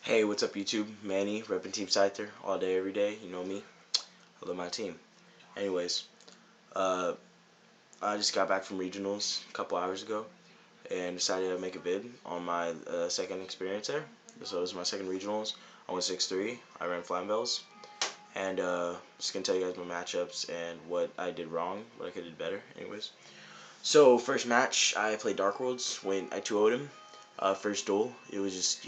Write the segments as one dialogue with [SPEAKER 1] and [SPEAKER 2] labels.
[SPEAKER 1] Hey, what's up YouTube? Manny, repping TeamScyther all day, every day. You know me. I love my team. Anyways, uh, I just got back from regionals a couple hours ago and decided to make a vid on my second experience there. So it was my second regionals. I went 6-3. I ran Flamvells. And just gonna tell you guys my matchups and what I did wrong, what I could have did better. Anyways, so first match I played Dark Worlds when I 2-0'd him. First duel, it was just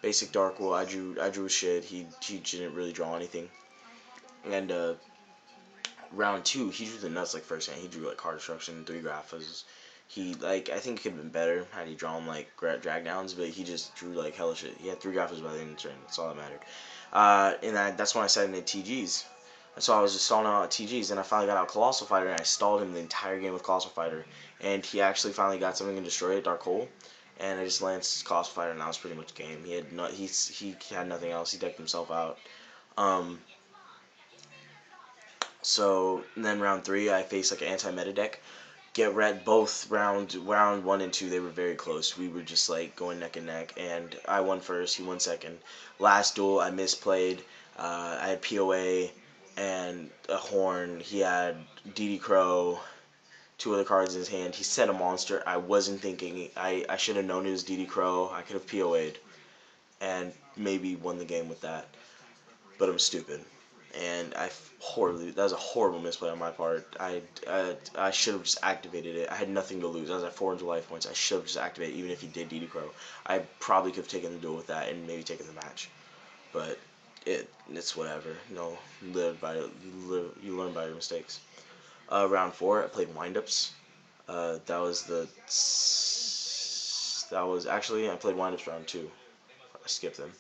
[SPEAKER 1] basic Dark World. I drew shit. He didn't really draw anything. And round two, he drew the nuts like first hand. He drew like card destruction, 3 Graphas. I think it could have been better had he drawn like drag downs, but he just drew like hella shit. He had 3 Graphas by the end of the turn. That's all that mattered. That's when I started into TGs. And so I was just stalling out at TGs, and I finally got out Colossal Fighter, and I stalled him the entire game with Colossal Fighter. And he actually finally got something and destroyed it, Dark Hole. And I just lanced Colossal Fighter, and that was pretty much the game. He had nothing else. He decked himself out. So then round three, I faced like an anti-meta deck. Get red both round 1 and 2. They were very close. We were just like going neck and neck, and I won first. He won second. Last duel, I misplayed. I had POA and a horn. He had DD Crow, 2 other cards in his hand. He set a monster. I wasn't thinking. I should have known it was DD Crow. I could have POA'd and maybe won the game with that. But I'm stupid, and that was a horrible misplay on my part. I should have just activated it. I had nothing to lose. I was at 400 life points. I should have just activated it, even if he did DD Crow. I probably could have taken the duel with that and maybe taken the match. But it's whatever. You learn by your mistakes. Round 4, I played windups. I played windups round 2. I skipped them.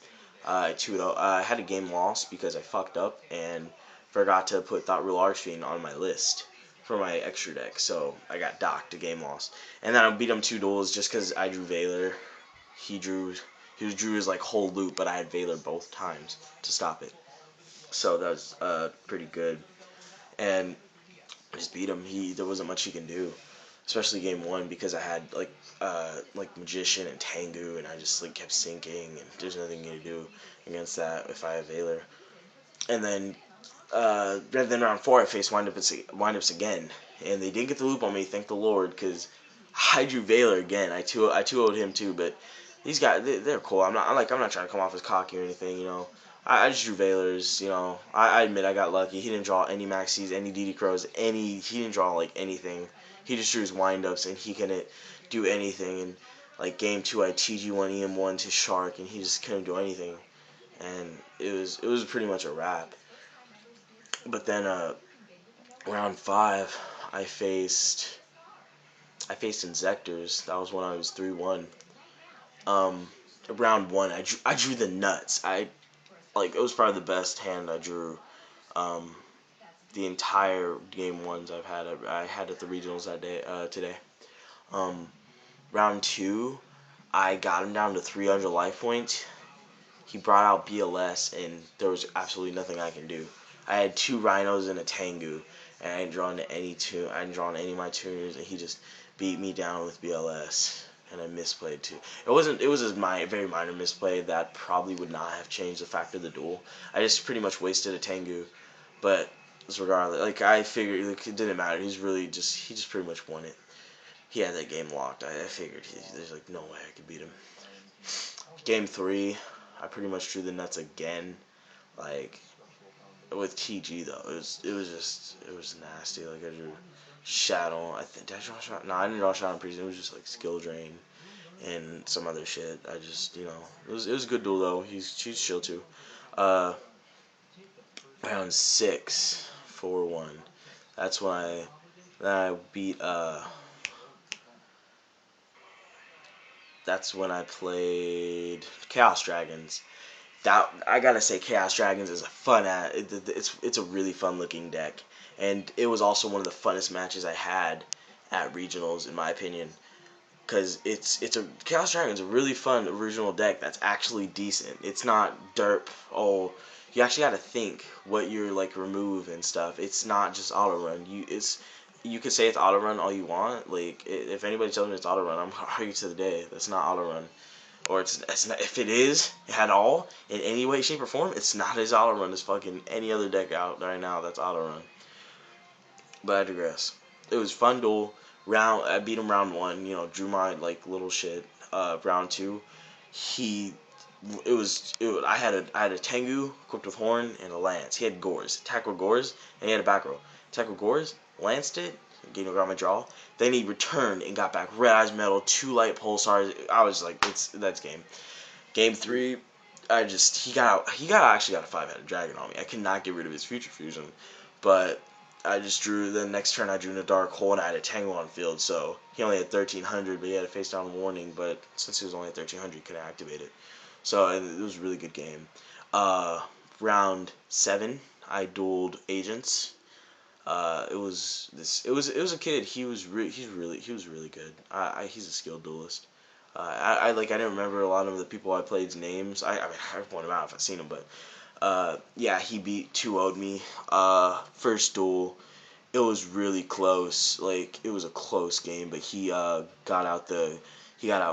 [SPEAKER 1] I 2-0. I had a game lost because I fucked up and forgot to put Thought Real Archfiend on my list for my extra deck, so I got docked, a game lost. And then I beat him 2 duels just because I drew Valor. He drew his like whole loop, but I had Valor both times to stop it. So that was pretty good. And I just beat him. There wasn't much he can do, especially game 1 because I had like Magician and Tengu, and I just like kept sinking, and there's nothing to do against that if I have Valor. And then round 4 I faced windups again, and they did get the loop on me, thank the Lord, because I drew Valor again. I 2-0'd him too, but these guys, they're cool. I'm not trying to come off as cocky or anything. I just drew Valors. I admit I got lucky. He didn't draw any Maxis, any DD Crows, he didn't draw like anything. He just drew his windups, and he couldn't do anything. And like game 2, I TG1 EM1 to Shark, and he just couldn't do anything. And it was pretty much a wrap. But then round 5, I faced Inzectors. That was when I was 3-1. Round 1, I drew the nuts. It was probably the best hand I drew. The entire game 1s I had at the regionals that day today. Round 2, I got him down to 300 life points. He brought out BLS, and there was absolutely nothing I can do. I had 2 Rhinos and a Tengu, and I didn't draw any of my tuners, and he just beat me down with BLS, and I misplayed too. It was a very minor misplay that probably would not have changed the fact of the duel. I just pretty much wasted a Tengu, but regardless, I figured it didn't matter. He just pretty much won it. He had that game locked. I figured there's like no way I could beat him. Game 3, I pretty much drew the nuts again. With TG though, it was nasty. I drew Shadow. Did I draw Shadow? No, I didn't draw Shadow in Prison. It was just like skill drain and some other shit. It was a good duel though. She's chill too. Round 6, 4-1. That's when I beat That's when I played Chaos Dragons. I gotta say, Chaos Dragons is a it's a really fun looking deck, and it was also one of the funnest matches I had at regionals, in my opinion, because Chaos Dragons is a really fun original deck that's actually decent. It's not derp. Oh, you actually got to think what you're like remove and stuff. It's not just auto run. You could say it's auto run all you want. Like if anybody tells me it's auto run, I'm argue to the day that's not auto run. or it's not, if it is at all in any way, shape, or form, it's not as auto run as fucking any other deck out right now that's auto run. But I digress. It was fun duel. I beat him round one. You know, drew my like little shit. Round two, he I had a Tengu equipped with Horn and a Lance. He had Gores. Attack with Gores, and he had a back row. Attack with Gores, lanced it, got my draw. Then he returned and got back Red Eyes Metal, 2 Light Pulsars. I was like, that's game. Game 3, he actually got a 5-headed dragon on me. I could not get rid of his Future Fusion, but I just drew, the next turn I drew in a Dark Hole and I had a Tango on field, so he only had 1300, but he had a face down warning, but since he was only at 1300, he couldn't activate it. So it was a really good game. Round 7, I dueled Agents. It was a kid. He was really good. He's a skilled duelist. I didn't remember a lot of the people I played's names. I mean I point them out if I've seen them, but yeah, he beat 2-0'd me. First duel, it was really close. Like it was a close game, but he got out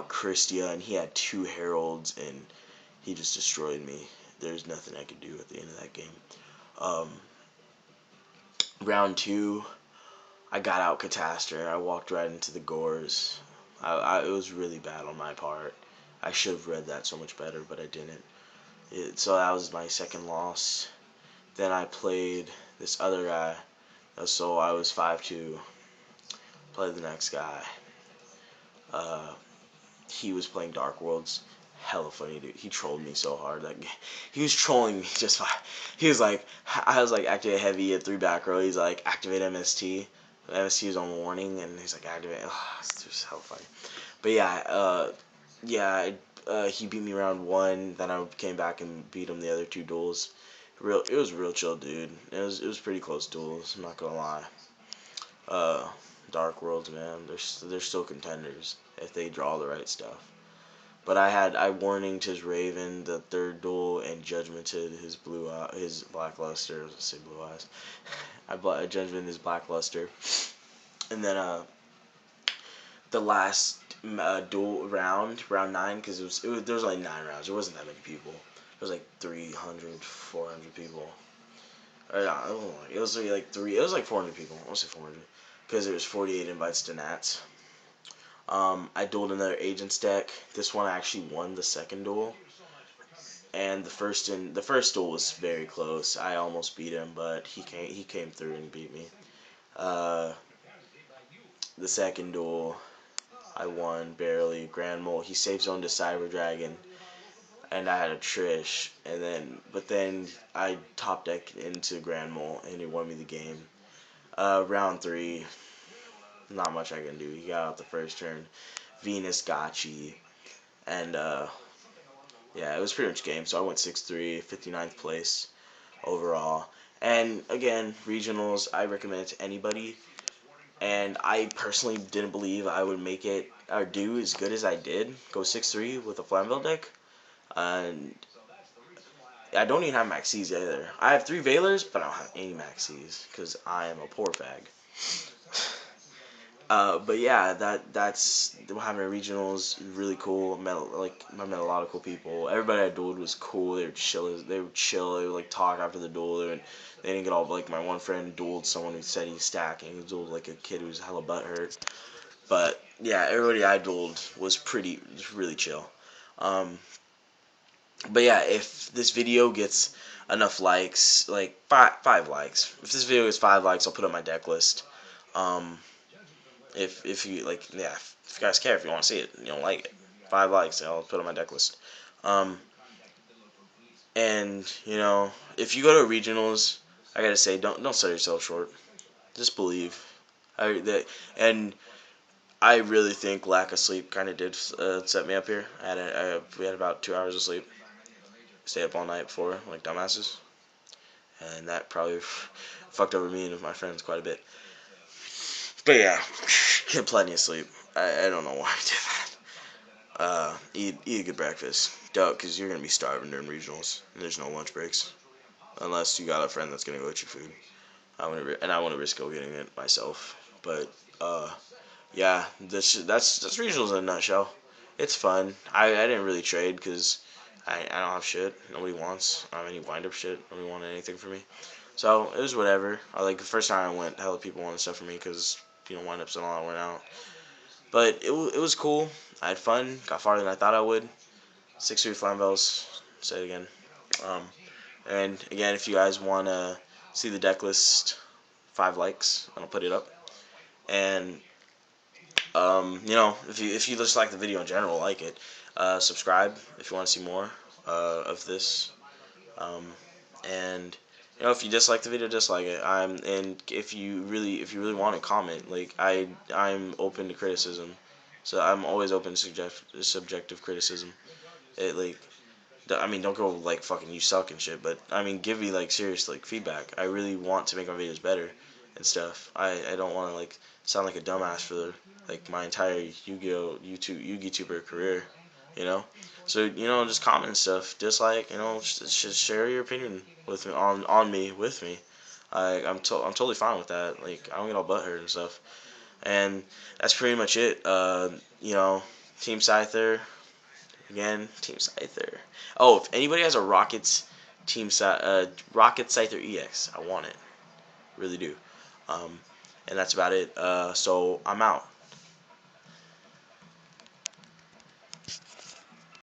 [SPEAKER 1] Christia, and he had 2 heralds, and he just destroyed me. There's nothing I could do at the end of that game. Um, Round 2, I got out Catastor. I walked right into the Gores. It was really bad on my part. I should have read that so much better, but I didn't. So that was my second loss. Then I played this other guy. So I was 5-2. Played the next guy. He was playing Dark Worlds. Hella funny, dude. He trolled me so hard. Like, he was trolling me just fine. He was like, I was like, activate heavy at 3 back row. He's like, activate MST. MST is on warning, and he's like, activate. Oh, it's just hella funny. But he beat me round 1. Then I came back and beat him the other 2 duels. It was real chill, dude. It was pretty close duels. I'm not gonna lie. Dark Worlds, man, they're still contenders if they draw the right stuff. But I warninged his Raven the 3rd duel and judgmented his Blackluster. I was gonna say Blue Eyes. I judgmented his Blackluster, and then the last duel round 9, because there was only 9 rounds. There wasn't that many people. It was like 300, 400 people. It was like 400 people. I want to say 400 because there was 48 invites to Nats. I dueled another Agents deck. This one I actually won the second duel, and the first duel was very close. I almost beat him, but he came through and beat me. The second duel I won barely. Grand Mole, he safe zoned to Cyber Dragon, and I had a Trish, but then I top decked into Grand Mole and he won me the game. Round 3, not much I can do. He got out the first turn. Venus Gotchi, and yeah, it was pretty much game. So I went 6-3, 59th place overall. And again, regionals, I recommend it to anybody. And I personally didn't believe I would make it or do as good as I did. Go 6-3 with a Flamvells deck. And I don't even have Maxis either. I have 3 Veilers, but I don't have any Maxis because I am a poor fag. But yeah, that's having regionals really cool. I met a lot of cool people. Everybody I dueled was cool. They were chill. They would like talk after the duel. They didn't get all like my one friend dueled someone who said he's stacking. He dueled like a kid who was hella butthurt. But yeah, everybody I dueled was really chill. But yeah, if this video gets enough likes, like five likes. If this video gets 5 likes, I'll put up my deck list. If you like, yeah, if you guys care, if you want to see it, you don't like it, 5 likes, I'll put it on my deck list. And you know, if you go to regionals, I gotta say, don't sell yourself short. Just believe. And I really think lack of sleep kind of did set me up here. We had about 2 hours of sleep. Stayed up all night before, like dumbasses, and that probably fucked over me and my friends quite a bit. But yeah, get plenty of sleep. I don't know why I did that. Eat a good breakfast. Don't, because you're going to be starving during regionals. And there's no lunch breaks. Unless you got a friend that's going to go get you food. I want to risk go getting it myself. But, yeah, that's regionals in a nutshell. It's fun. I didn't really trade because I don't have shit. Nobody wants. I don't have any wind up shit. Nobody wanted anything from me. So it was whatever. I like the first time I went, hella people wanted stuff from me because wind ups and all that went out. But it was cool. I had fun. Got farther than I thought I would. 6-3 Flamvells. Say it again. Um, and again, if you guys want to see the deck list, 5 likes, and I'll put it up. And if you just like the video in general, like it, subscribe if you want to see more of this. Um, and if you dislike the video, dislike it. And if you really want to comment, like I'm open to criticism, so I'm always open to subjective criticism. It like I mean, don't go like fucking you suck and shit, but I mean, give me like serious like feedback. I really want to make my videos better and stuff. I don't want to like sound like a dumbass for like my entire Yu-Gi-Oh YouTuber career, you know. So just comment and stuff. Just like just share your opinion with me on me with me. I'm totally fine with that. Like I don't get all butthurt and stuff. And that's pretty much it. TeamScyther. Again, TeamScyther. Oh, if anybody has a Rocket Scyther EX, I want it. Really do. And that's about it. So I'm out.